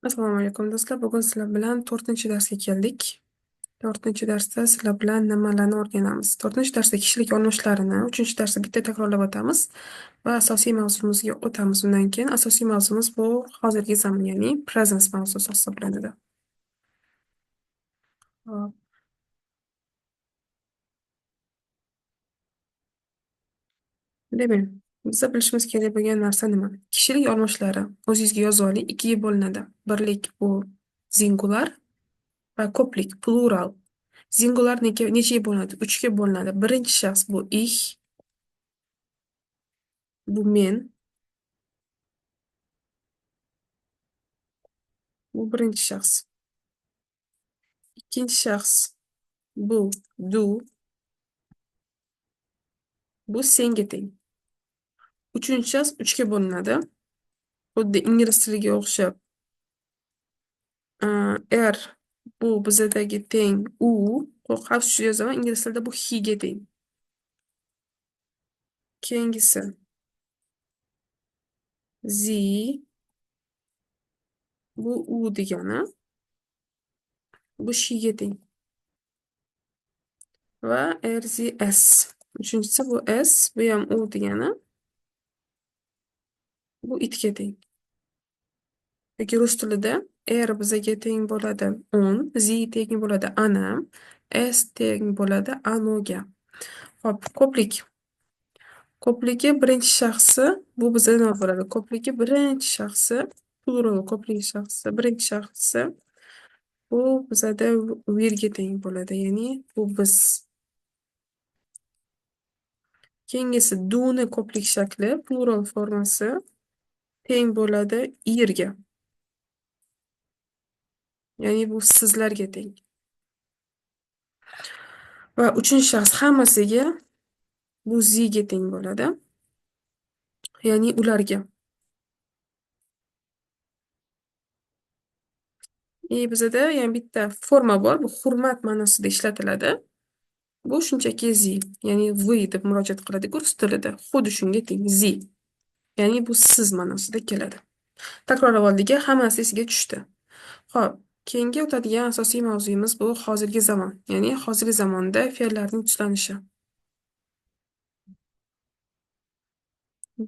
Assalomu alaykum do'stlar. Bugun sizlar bilan 4-darsga keldik. 4-darsda sizlar bilan nimalarni o'rganamiz? 4-darsda kishilik olmushlarini, 3-darsda bitta takrorlab o'tamiz va asosiy mavzumizga o'tamiz. Undan keyin asosiy mavzumiz bu hozirgi zamon, ya'ni present mavzusi hisoblanadi. Hop. Demak, biza bilishimiz kerak bo'lgan narsa nima? Kishilik olmushlari o'zingizga yozib oling, ikkiga bo'linadi. Birlik bu singular va ko'plik plural. Singular nechaga bo'linadi? 3ga bo'linadi. Birinchi shaxs bu ich, bu men, bu birinchi shaxs. Ikkinchi shaxs bu du, bu senga teng. Uchinchi shaxs 3ga bo'linadi. Xuddi ingliz tiliga o'xshab. Er bu bizadagi teng u, xavf yozaman, ingliz tilida bu he ga teng. Keyingisi zi, bu u degani, bu she ga teng. Va s. Uchinchisi bu s, bu ham u degani, bu itga teng. Yoki rus tilida er bizaga teng bo'ladi on, zi teng bo'ladi ana, s teng bo'ladi anoga. Hop, ko'plik. Ko'pligi birinchi shaxsi bu bizda nima bo'ladi? Ko'pligi birinchi shaxsi, plural ko'plik shaxsi, birinchi shaxsi bu bizada we'rga teng bo'ladi, ya'ni bu biz. Keyingisi do'ni ko'plik shakli, plural formasi teng bo'ladi irga, ya'ni bu sizlarga teng. Va uchinchi shaxs hammasiga bu ziga teng bo'ladi, ya'ni ularga. Bizada yana bitta forma bor, bu hurmat ma'nosida ishlatiladi. Bu shunchaki zi, ya'ni вы deb murojaat qiladi rus tilida. Xuddi shunga teng zi. Ya'ni bu siz ma'nosida keladi. Takrorlab oldik, hammasi esiga tushdi. Xo'p, keyingi o'tadigan asosiy mavzuyimiz bu hozirgi zamon, ya'ni hozirgi zamonda fe'llarning tuslanishi.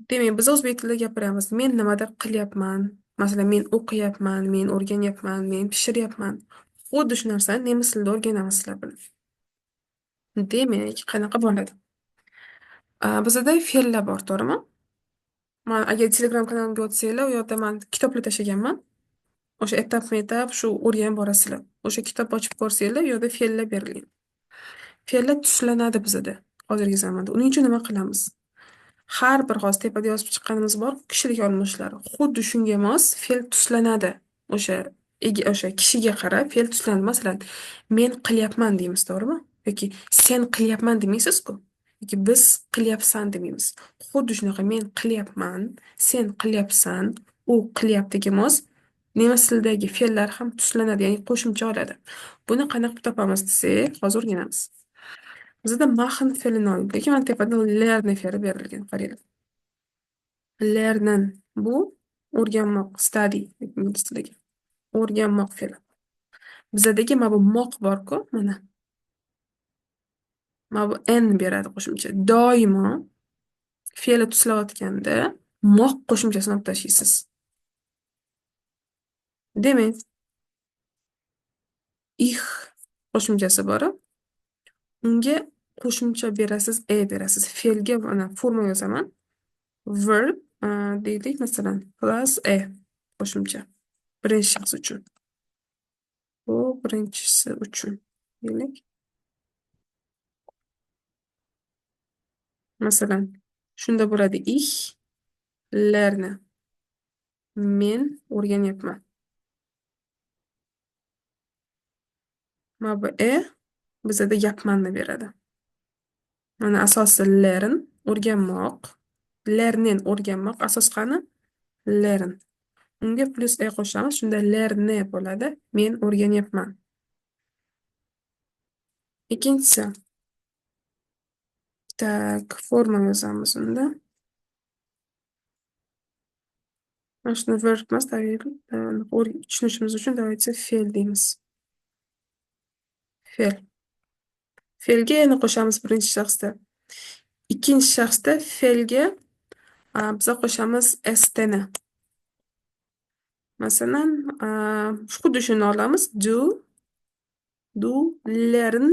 Demak, biz o'zbek tilida gapiramiz. Men nimadir qilyapman. Masalan, men o'qiyapman, men o'rganyapman, men pishiryapman. Xuddi shu narsani nemis tilida o'rganamiz sizlar bilan. Demak, qanaqa bo'ladi? Bizada fe'llar bor, to'g'rimi? Man agar Telegram kanalimga o'tsanglar, u yerda man kitoblar tashlaganman. O'sha etap-etap shu o'rganib borasizlar. O'sha kitob ochib ko'rsanglar, u yerda fe'llar berilgan. Fe'llar tuslanadi bizada hozirgi zamonda. Uning uchun nima qilamiz? Har bir hozir tepada yozib chiqqanimiz bor, kishilik olmushlari. Xuddi shunga mos fe'l tuslanadi. O'sha kishiga qarab fe'l tuslanadi. Masalan, men qilyapman deymiz, to'g'rimi? Yoki sen qilyapman demaysiz-ku. Yoki biz qilyapsan demaymiz. Xuddi shunaqa men qilyapman, sen qilyapsan, u qilyaptiga mos nemis tilidagi fe'llar ham tuslanadi, ya'ni qo'shimcha oladi. Buni qanaqa topamiz desak, hozir o'rganamiz. Bizda machen fe'lini oldik, lekin mana tepada lerni fe'li berilgan, qaranglar. Lernen bu o'rganmoq, study ingliz tilida. O'rganmoq fe'li. Bizadagi mana bu moq bor-ku, mana. Mana bu n beradi qo'shimcha. Doimo fe'li tuslayotganda moq qo'shimchasini olib tashlaysiz. Demak, ich qo'shimchasi bor. Unga qo'shimcha berasiz, berasiz. Fe'lga mana forma yozaman. Verb deylik, masalan, plus qo'shimcha. Birinchi shaxs uchun. Bu birinchisi uchun. Deylik. Masalan, shunda bo'ladi ich lerne. Men o'rganyapman. Mana bu bizada yapmanni beradi. Mana asosi learn, o'rganmoq. Lernen o'rganmoq. Asos qani? Learn. Unga plus qo'shamiz, shunda lerne bo'ladi. Men o'rganyapman. Ikkinchisi. Tak, forma yozamiz unda. Mana shuni verb emas, tushunishimiz uchun давайте fe'l deymiz. Fe'l. Fe'lga eni qo'shamiz birinchi shaxsda. Ikkinchi shaxsda fe'lga biza qo'shamiz stni. Masalan, xuddi shuni olamiz. Do, learn,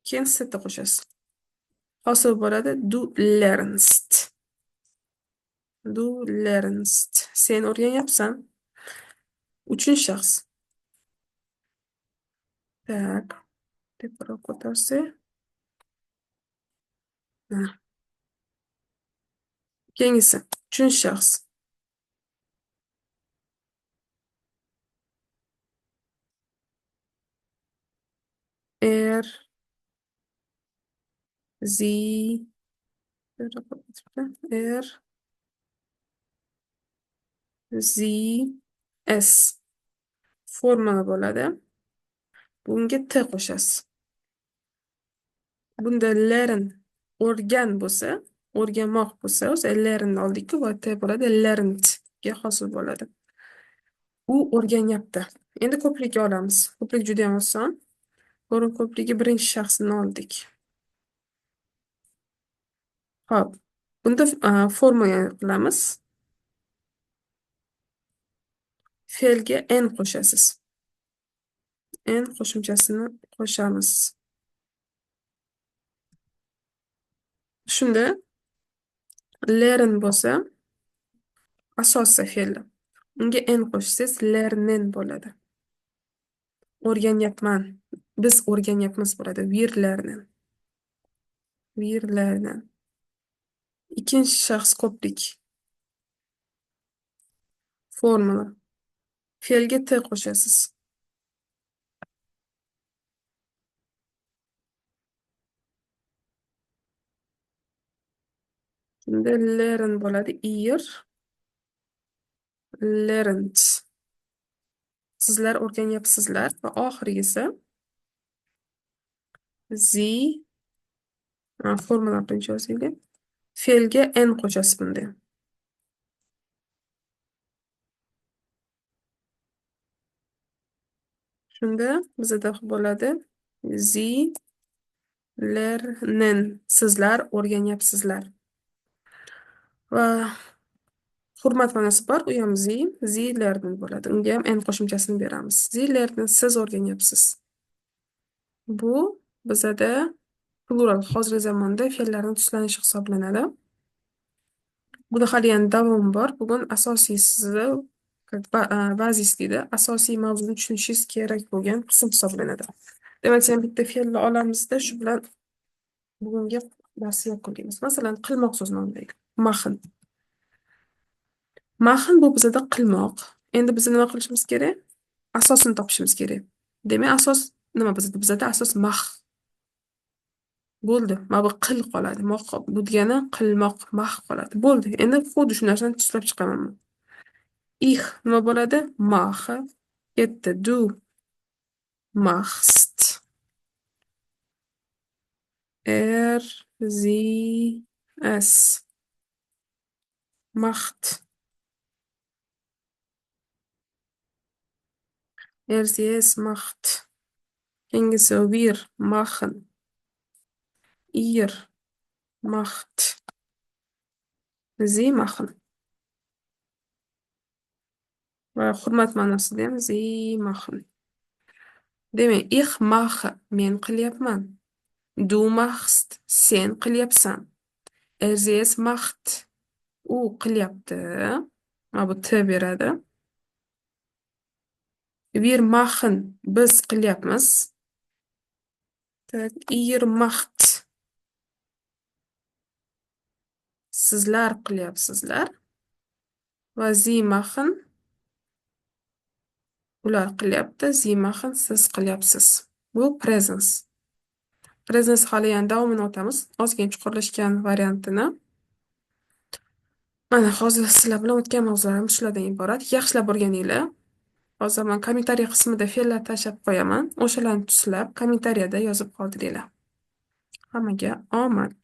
keyin stni qo'shasiz. Hosil bo'ladi do learnst. Do learnst. Sen o'rganyapsan. Uchinchi shaxs. Так, teparoq ko'tarsak. Keyingisi. Uchinchi shaxs. Er, sie, er, sie, es. Formula bo'ladi. Bunga t qo'shasiz. Bunda learn o'rgan bo'lsa, o'rganmoq bo'lsa, o'zi learn oldik-ku, va t bo'ladi, learned ga hosil bo'ladi. U o'rganyapti. Endi ko'plikka olamiz. Ko'plik juda ham oson. O'rin ko'pligi birinchi shaxsini oldik. Xo'p. Bunda formula qilamiz. Fe'lga n qo'shasiz. N qo'shimchasini qo'shamiz. Shunda learn bo'lsa, asosiy fe'l. Unga n qo'shsangiz learnen bo'ladi. O'rganyapman. Biz o'rganyapmiz bo'ladi. Wir lernen. Wir lernen. Ikkinchi shaxs ko'plik. Formula. Fe'lga t qo'shasiz. Shunda learn bo'ladi. Ir. Learned. Sizlar o'rganyapsizlar. Va oxirgisi sie. Formula birinchi yozaylik. Fe'lga n qo'shasiz bunda. Shunda bizda bo'ladi sie lernen. Sizlar o'rganyapsizlar. Va hurmat ma'nosi bor, u ham sie lernen bo'ladi. Unga ham n qo'shimchasini beramiz. Sie lernen, siz o'rganyapsiz. Bu bizada plural hozirgi zamonda fe'llarning tuslanishi hisoblanadi. Buni hali yana davom bor. Bugun asosiysi bazisida asosiy mavzuni tushunishingiz kerak bo'lgan qism hisoblanadi. Demak, ham bitta fe'lni olamizda, shu bilan bugungi darsni yakunlaymiz. Masalan, qilmoq so'zini olaylik. Machen. Machen bu bizada qilmoq. Endi biz nima qilishimiz kerak? Asosini topishimiz kerak. Demak, asos nima bizda? Bizda asos mach. Bo'ldi. Mana bu qil qoladi. Bu degani qilmoq, mach qoladi. Bo'ldi. Endi xuddi shu narsani tushunib chiqaman. Ich nima bo'ladi? Mache. Ketdi. Du machst. Er, sie, es macht. Er, sie, es macht. Keyingisi wir machen. Ihr macht. Sie machen. Va hurmat ma'nosida ham sie machen. Demak, ich mache, men qilyapman. Du machst, sen qilyapsan. Er, sie, es macht. U qilyapti. Mana bu t beradi. Wir machen, biz qilyapmiz. Ihr macht. Sizlar qilyapsizlar. Va sie machen. Ular qilyapti. Sie machen, siz qilyapsiz. Bu presens. Presens hali yana davomini o'tamiz. Ozgina chuqurlashgan variantini. Mana hozir sizlar bilan o'tgan mavzularim shulardan iborat. Yaxshilab o'rganinglar. Hozir men kommentariy qismida fe'llar tashlab qo'yaman. O'shalarni tuslab kommentariyada yozib qoldiringlar. Hammaga omad.